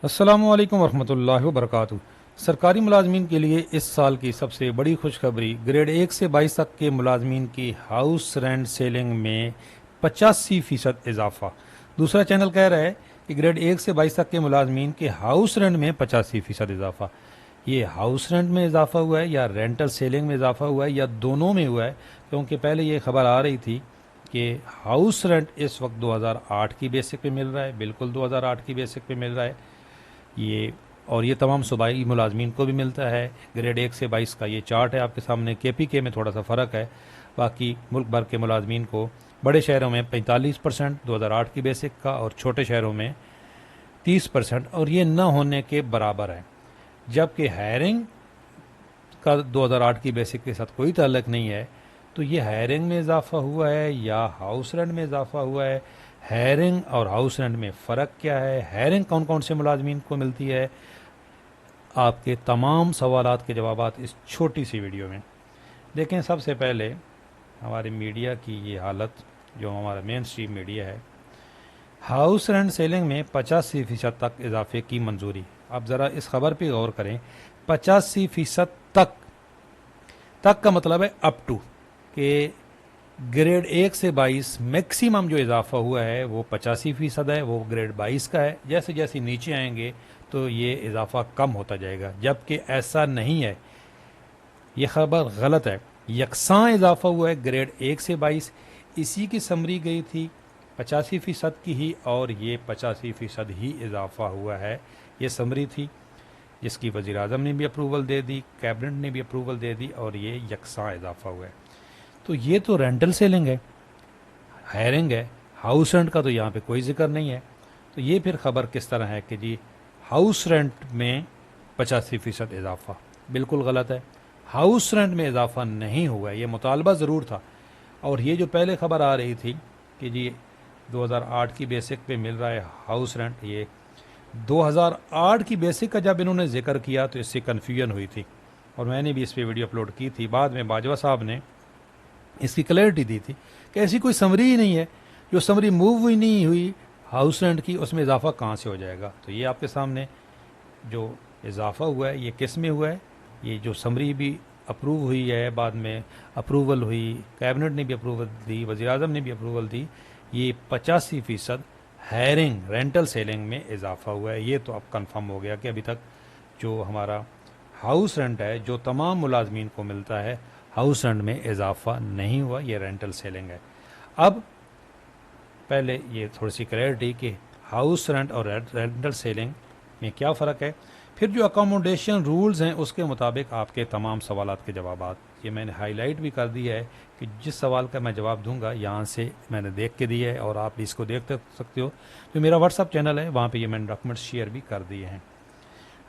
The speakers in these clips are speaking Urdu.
السلام علیکم ورحمۃ اللہ وبرکاتہ۔ سرکاری ملازمین کے لیے اس سال کی سب سے بڑی خوشخبری، گریڈ 1 سے 22 تک کے ملازمین کی ہاؤس رینٹ سیلنگ میں 85% اضافہ۔ دوسرا چینل کہہ رہا ہے کہ گریڈ 1 سے 22 تک کے ملازمین کے ہاؤس رینٹ میں 85% اضافہ۔ یہ ہاؤس رینٹ میں اضافہ ہوا ہے یا رینٹل سیلنگ میں اضافہ ہوا ہے یا دونوں میں ہوا ہے؟ کیونکہ پہلے یہ خبر آ رہی تھی کہ ہاؤس رینٹ اس وقت 2008 کی بیسک پہ مل رہا ہے، بالکل 2008 کی بیسک پہ مل رہا ہے یہ تمام صوبائی ملازمین کو بھی ملتا ہے۔ گریڈ 1 سے 22 کا یہ چارٹ ہے آپ کے سامنے۔ کے پی کے میں تھوڑا سا فرق ہے، باقی ملک بھر کے ملازمین کو بڑے شہروں میں 45% 2008 کی بیسک کا، اور چھوٹے شہروں میں 30%، اور یہ نہ ہونے کے برابر ہے۔ جبکہ ہائرنگ کا 2008 کی بیسک کے ساتھ کوئی تعلق نہیں ہے، تو یہ ہائرنگ میں اضافہ ہوا ہے یا ہاؤس رینٹ میں اضافہ ہوا ہے؟ ہائرنگ اور ہاؤس رینٹ میں فرق کیا ہے؟ ہائرنگ کون کون سے ملازمین کو ملتی ہے؟ آپ کے تمام سوالات کے جوابات اس چھوٹی سی ویڈیو میں دیکھیں۔ سب سے پہلے ہمارے میڈیا کی یہ حالت، جو ہمارا مین اسٹریم میڈیا ہے، ہاؤس رینٹ سیلنگ میں 85% تک اضافے کی منظوری۔ آپ ذرا اس خبر پہ غور کریں، 85% تک کا مطلب ہے اپ ٹو، کہ گریڈ 1 سے 22 میکسیمم جو اضافہ ہوا ہے وہ 85% ہے، وہ گریڈ 22 کا ہے۔ جیسے جیسے نیچے آئیں گے تو یہ اضافہ کم ہوتا جائے گا، جبکہ ایسا نہیں ہے، یہ خبر غلط ہے۔ یکساں اضافہ ہوا ہے گریڈ 1 سے 22، اسی کی سمری گئی تھی 85% کی ہی، اور یہ 85% ہی اضافہ ہوا ہے۔ یہ سمری تھی جس کی وزیر اعظم نے بھی اپروول دے دی، کیبنٹ نے بھی اپروول دے دی، اور یہ یکساں اضافہ ہوا ہے۔ تو یہ تو رینٹل سیلنگ ہے، ہائرنگ ہے، ہاؤس رینٹ کا تو یہاں پہ کوئی ذکر نہیں ہے۔ تو یہ پھر خبر کس طرح ہے کہ جی ہاؤس رینٹ میں 85% اضافہ؟ بالکل غلط ہے، ہاؤس رینٹ میں اضافہ نہیں ہوا ہے۔ یہ مطالبہ ضرور تھا، اور یہ جو پہلے خبر آ رہی تھی کہ جی 2008 کی بیسک پہ مل رہا ہے ہاؤس رینٹ، یہ 2008 کی بیسک کا جب انہوں نے ذکر کیا تو اس سے کنفیوژن ہوئی تھی، اور میں نے بھی اس پہ ویڈیو اپلوڈ کی تھی۔ بعد میں باجوہ صاحب نے اس کی کلیئرٹی دی تھی کہ ایسی کوئی سمری ہی نہیں ہے، جو سمری موو ہوئی نہیں ہوئی ہاؤس رینٹ کی، اس میں اضافہ کہاں سے ہو جائے گا؟ تو یہ آپ کے سامنے جو اضافہ ہوا ہے یہ کس میں ہوا ہے؟ یہ جو سمری بھی اپروو ہوئی ہے، بعد میں اپروول ہوئی، کیبنٹ نے بھی اپروول دی، وزیر اعظم نے بھی اپروول دی، یہ 85% ہائرنگ رینٹل سیلنگ میں اضافہ ہوا ہے۔ یہ تو اب کنفرم ہو گیا کہ ابھی تک جو ہمارا ہاؤس رینٹ ہے جو تمام ملازمین کو ملتا ہے، ہاؤس رینٹ میں اضافہ نہیں ہوا، یہ رینٹل سیلنگ ہے۔ اب پہلے یہ تھوڑی سی کلیئرٹی کہ ہاؤس رینٹ اور رینٹل سیلنگ میں کیا فرق ہے، پھر جو اکاموڈیشن رولز ہیں اس کے مطابق آپ کے تمام سوالات کے جوابات، یہ میں نے ہائی لائٹ بھی کر دی ہے کہ جس سوال کا میں جواب دوں گا یہاں سے میں نے دیکھ کے دی ہے، اور آپ اس کو دیکھ سکتے ہو۔ جو میرا واٹس ایپ چینل ہے وہاں پہ یہ میں نے ڈاکومنٹس شیئر بھی کر دیے ہیں۔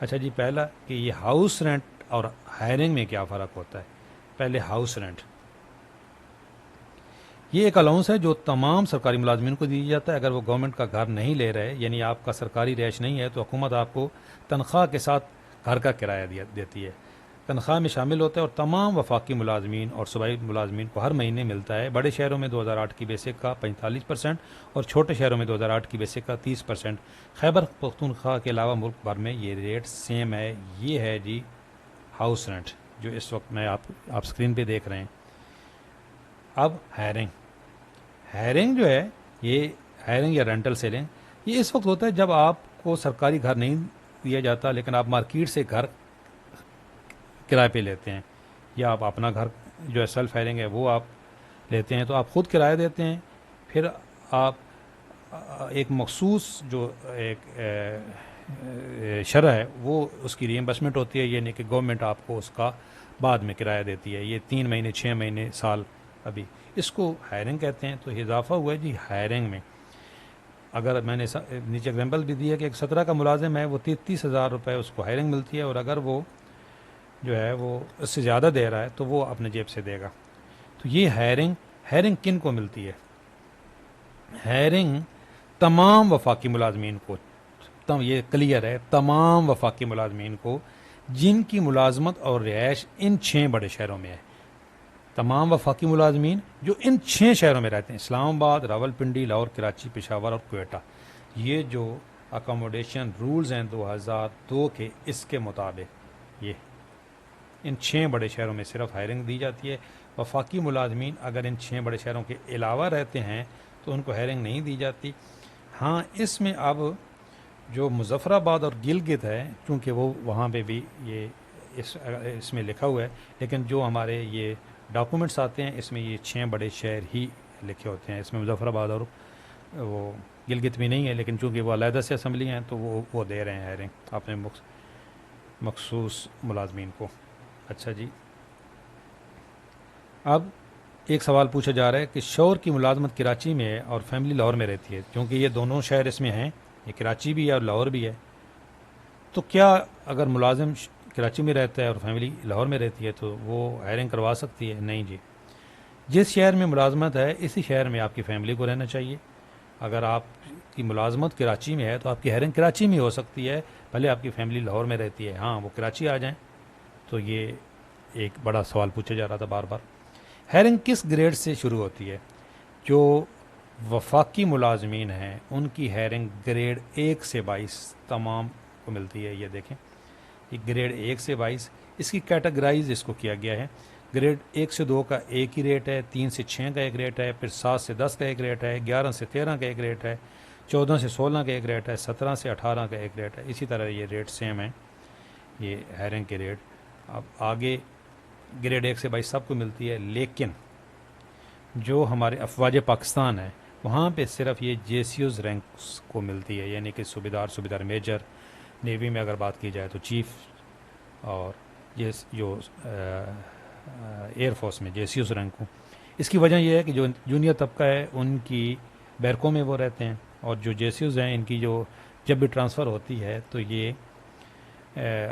اچھا جی، پہلا کہ یہ ہاؤس رینٹ اور ہائرنگ میں کیا فرق ہوتا ہے۔ پہلے ہاؤس رینٹ، یہ ایک الاؤنس ہے جو تمام سرکاری ملازمین کو دیا جاتا ہے۔ اگر وہ گورنمنٹ کا گھر نہیں لے رہے، یعنی آپ کا سرکاری رہائش نہیں ہے، تو حکومت آپ کو تنخواہ کے ساتھ گھر کا کرایہ دیتی ہے، تنخواہ میں شامل ہوتا ہے، اور تمام وفاقی ملازمین اور صوبائی ملازمین کو ہر مہینے ملتا ہے۔ بڑے شہروں میں 2008 کی بیسک کا 45%، اور چھوٹے شہروں میں 2008 کی بیسک کا 30%۔ خیبر پختونخوا کے علاوہ ملک بھر میں یہ ریٹ سیم ہے۔ یہ ہے جی ہاؤس رینٹ جو اس وقت میں آپ اسکرین پہ دیکھ رہے ہیں۔ اب ہائرنگ جو ہے، یہ ہائرنگ یا رینٹل سیلنگ، یہ اس وقت ہوتا ہے جب آپ کو سرکاری گھر نہیں دیا جاتا، لیکن آپ مارکیٹ سے گھر کرائے پہ لیتے ہیں، یا آپ اپنا گھر جو ہے سیلف ہائرنگ ہے وہ آپ لیتے ہیں، تو آپ خود کرایہ دیتے ہیں، پھر آپ ایک مخصوص جو ایک شرح ہے وہ اس کی ری ایمبرسمنٹ ہوتی ہے، یعنی کہ گورنمنٹ آپ کو اس کا بعد میں کرایہ دیتی ہے، یہ 3 مہینے 6 مہینے سال، ابھی اس کو ہائرنگ کہتے ہیں۔ تو اضافہ ہوا ہے جی ہائرنگ میں۔ اگر میں نے نیچے ایگزامپل بھی دی ہے کہ ایک 17 کا ملازم ہے، وہ 33,000 روپے اس کو ہائرنگ ملتی ہے، اور اگر وہ جو ہے وہ اس سے زیادہ دے رہا ہے تو وہ اپنے جیب سے دے گا۔ تو یہ ہائرنگ کن کو ملتی ہے؟ ہائرنگ تمام وفاقی ملازمین کو، یہ کلیئر ہے، تمام وفاقی ملازمین کو جن کی ملازمت اور رہائش ان 6 بڑے شہروں میں ہے۔ تمام وفاقی ملازمین جو ان 6 شہروں میں رہتے ہیں، اسلام آباد، راول پنڈی، لاہور، کراچی، پشاور اور کوئٹہ، یہ جو اکاموڈیشن رولز ہیں 2002 کے، اس کے مطابق یہ ان 6 بڑے شہروں میں صرف ہائرنگ دی جاتی ہے۔ وفاقی ملازمین اگر ان 6 بڑے شہروں کے علاوہ رہتے ہیں تو ان کو ہائرنگ نہیں دی جاتی۔ ہاں اس میں اب جو مظفر آباد اور گلگت ہے، چونکہ وہ وہاں پہ بھی یہ اس میں لکھا ہوا ہے، لیکن جو ہمارے یہ ڈاکومنٹس آتے ہیں اس میں یہ 6 بڑے شہر ہی لکھے ہوتے ہیں، اس میں مظفر آباد اور وہ گلگت بھی نہیں ہے، لیکن چونکہ وہ علیحدہ سے اسمبلی ہیں تو وہ دے رہے ہیں ہائرنگ اپنے مخصوص ملازمین کو۔ اچھا جی، اب ایک سوال پوچھا جا رہا ہے کہ شوہر کی ملازمت کراچی میں ہے اور فیملی لاہور میں رہتی ہے، کیونکہ یہ دونوں شہر اس میں ہیں، یہ کراچی بھی ہے اور لاہور بھی ہے، تو کیا اگر ملازم کراچی میں رہتا ہے اور فیملی لاہور میں رہتی ہے تو وہ ہائرنگ کروا سکتی ہے؟ نہیں جی، جس شہر میں ملازمت ہے اسی شہر میں آپ کی فیملی کو رہنا چاہیے۔ اگر آپ کی ملازمت کراچی میں ہے تو آپ کی ہائرنگ کراچی میں ہو سکتی ہے، بھلے آپ کی فیملی لاہور میں رہتی ہے، ہاں وہ کراچی آ جائیں۔ تو یہ ایک بڑا سوال پوچھا جا رہا تھا بار بار۔ ہائرنگ کس گریڈ سے شروع ہوتی ہے؟ جو وفاقی ملازمین ہیں ان کی ہائرنگ گریڈ 1 سے 22 تمام کو ملتی ہے۔ یہ دیکھیں، یہ گریڈ 1 سے 22، اس کی کیٹاگرائز اس کو کیا گیا ہے۔ گریڈ 1 سے 2 کا ایک ہی ریٹ ہے، 3 سے 6 کا ایک ریٹ ہے، پھر 7 سے 10 کا ایک ریٹ ہے، 11 سے 13 کا ایک ریٹ ہے، 14 سے 16 کا ایک ریٹ ہے، 17 سے 18 کا ایک ریٹ ہے۔ اسی طرح یہ ریٹ سیم ہیں، یہ ہائرنگ کے ریٹ۔ اب آگے گریڈ 1 سے 22 سب کو ملتی ہے، لیکن جو ہمارے افواج پاکستان ہے وہاں پہ صرف یہ جے سی اوز رینکس کو ملتی ہے، یعنی کہ صوبیدار میجر، نیوی میں اگر بات کی جائے تو چیف، اور یہ جو ایئر فورس میں جے سی اوز رینک کو۔ اس کی وجہ یہ ہے کہ جو جونیئر طبقہ ہے ان کی بیرکوں میں وہ رہتے ہیں، اور جو جے سی اوز ہیں ان کی جو جب بھی ٹرانسفر ہوتی ہے تو یہ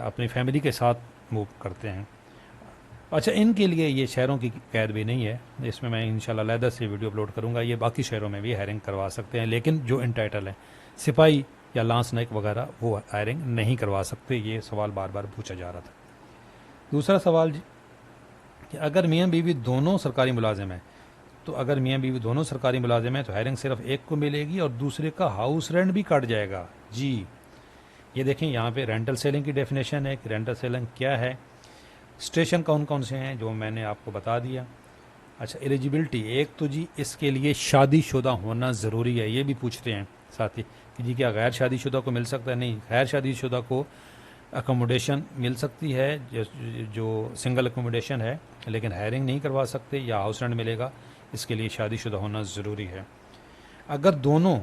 اپنی فیملی کے ساتھ موو کرتے ہیں۔ اچھا، ان کے لیے یہ شہروں کی قید بھی نہیں ہے، اس میں میں انشاءاللہ علیحدہ سے ویڈیو اپلوڈ کروں گا، یہ باقی شہروں میں بھی ہائرنگ کروا سکتے ہیں، لیکن جو ان ٹائٹل ہیں سپاہی یا لانس نائک وغیرہ وہ ہائرنگ نہیں کروا سکتے۔ یہ سوال بار بار پوچھا جا رہا تھا۔ دوسرا سوال جی، کہ اگر میاں بیوی دونوں سرکاری ملازم ہیں تو اگر میاں بیوی دونوں سرکاری ملازم ہیں تو ہائرنگ صرف ایک کو ملے گی اور دوسرے کا ہاؤس رینٹ بھی کٹ جائے گا؟ جی، یہ دیکھیں یہاں پہ رینٹل سیلنگ کی ڈیفینیشن ہے کہ رینٹل سیلنگ کیا ہے، اسٹیشن کون کون سے ہیں جو میں نے آپ کو بتا دیا۔ اچھا، ایلیجیبلٹی، ایک تو جی اس کے لیے شادی شدہ ہونا ضروری ہے، یہ بھی پوچھتے ہیں ساتھی کہ جی کیا غیر شادی شدہ کو مل سکتا ہے؟ نہیں، غیر شادی شدہ کو اکوموڈیشن مل سکتی ہے جو سنگل اکوموڈیشن ہے، لیکن ہائرنگ نہیں کروا سکتے، یا ہاؤس رینٹ ملے گا، اس کے لیے شادی شدہ ہونا ضروری ہے۔ اگر دونوں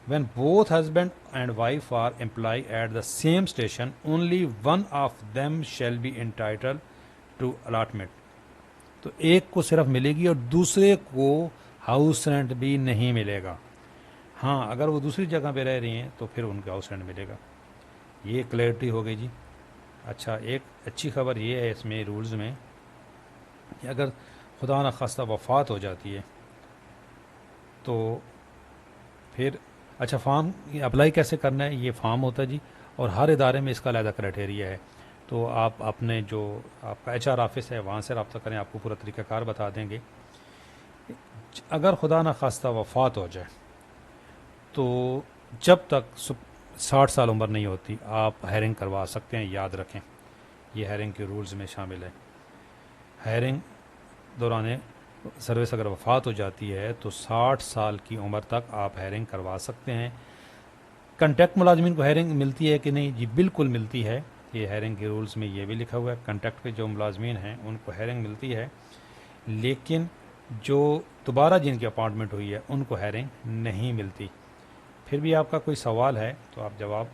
when both husband and wife are employed at the same station, only one of them shall be entitled to allotment. تو ایک کو صرف ملے گی اور دوسرے کو ہاؤس رینٹ بھی نہیں ملے گا۔ ہاں اگر وہ دوسری جگہ پہ رہ رہی ہیں تو پھر ان کو ہاؤس رینٹ ملے گا۔ یہ کلیئرٹی ہو گئی جی۔ اچھا، ایک اچھی خبر یہ ہے اس میں رولز میں کہ اگر خدا نخواستہ وفات ہو جاتی ہے تو پھر اچھا فارم اپلائی کیسے کرنا ہے؟ یہ فارم ہوتا ہے جی، اور ہر ادارے میں اس کا علیحدہ کرائٹیریا ہے، تو آپ اپنے جو آپ کا ایچ آر آفس ہے وہاں سے رابطہ کریں، آپ کو پورا طریقہ کار بتا دیں گے۔ اگر خدا نخواستہ وفات ہو جائے تو جب تک 60 سال عمر نہیں ہوتی آپ ہائرنگ کروا سکتے ہیں، یاد رکھیں یہ ہائرنگ کے رولز میں شامل ہے۔ ہائرنگ دوران سروس اگر وفات ہو جاتی ہے تو 60 سال کی عمر تک آپ ہائرنگ کروا سکتے ہیں۔ کنٹیکٹ ملازمین کو ہائرنگ ملتی ہے کہ نہیں؟ جی بالکل ملتی ہے، یہ ہائرنگ کے رولز میں یہ بھی لکھا ہوا ہے، کنٹیکٹ پہ جو ملازمین ہیں ان کو ہائرنگ ملتی ہے، لیکن جو دوبارہ جن کی اپائنٹمنٹ ہوئی ہے ان کو ہائرنگ نہیں ملتی۔ پھر بھی آپ کا کوئی سوال ہے تو آپ جواب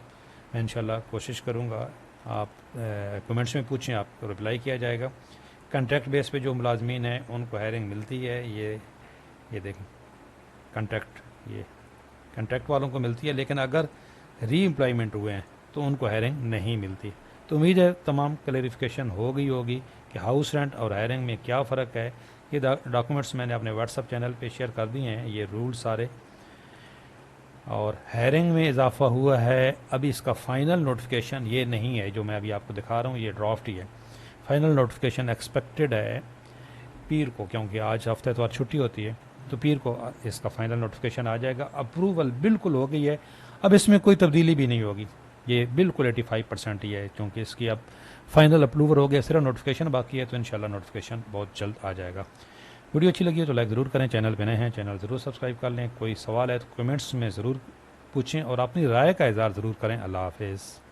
میں انشاءاللہ کوشش کروں گا، آپ کمنٹس میں پوچھیں، آپ کو رپلائی کیا جائے گا۔ کنٹریکٹ بیس پہ جو ملازمین ہیں ان کو ہائرنگ ملتی ہے، یہ دیکھیں کنٹریکٹ، یہ کنٹریکٹ والوں کو ملتی ہے، لیکن اگر ری امپلائمنٹ ہوئے ہیں تو ان کو ہائرنگ نہیں ملتی۔ تو امید ہے تمام کلیریفیکیشن ہو گئی ہوگی کہ ہاؤس رینٹ اور ہائرنگ میں کیا فرق ہے۔ یہ ڈاکومنٹس میں نے اپنے واٹس ایپ چینل پہ شیئر کر دیے ہیں، یہ رول سارے، اور ہائرنگ میں اضافہ ہوا ہے۔ ابھی اس کا فائنل نوٹیفیکیشن یہ نہیں ہے جو میں ابھی آپ کو دکھا رہا ہوں، یہ ڈرافٹ ہی ہے۔ فائنل نوٹیفیکیشن ایکسپیکٹڈ ہے پیر کو، کیونکہ آج ہفتے اتوار چھٹی ہوتی ہے، تو پیر کو اس کا فائنل نوٹیفیکیشن آ جائے گا۔ اپروول بالکل ہو گئی ہے، اب اس میں کوئی تبدیلی بھی نہیں ہوگی، یہ بالکل 85% ہی ہے، کیونکہ اس کی اب فائنل اپروور ہو گیا، صرف نوٹیفکیشن باقی ہے، تو انشاءاللہ نوٹیفکیشن بہت جلد آ جائے گا۔ ویڈیو اچھی لگی ہے تو لائک ضرور کریں، چینل پہ نئے ہیں چینل ضرور سبسکرائب کر لیں، کوئی سوال ہے تو کمنٹس میں ضرور پوچھیں اور اپنی رائے کا اظہار ضرور کریں۔ اللہ حافظ۔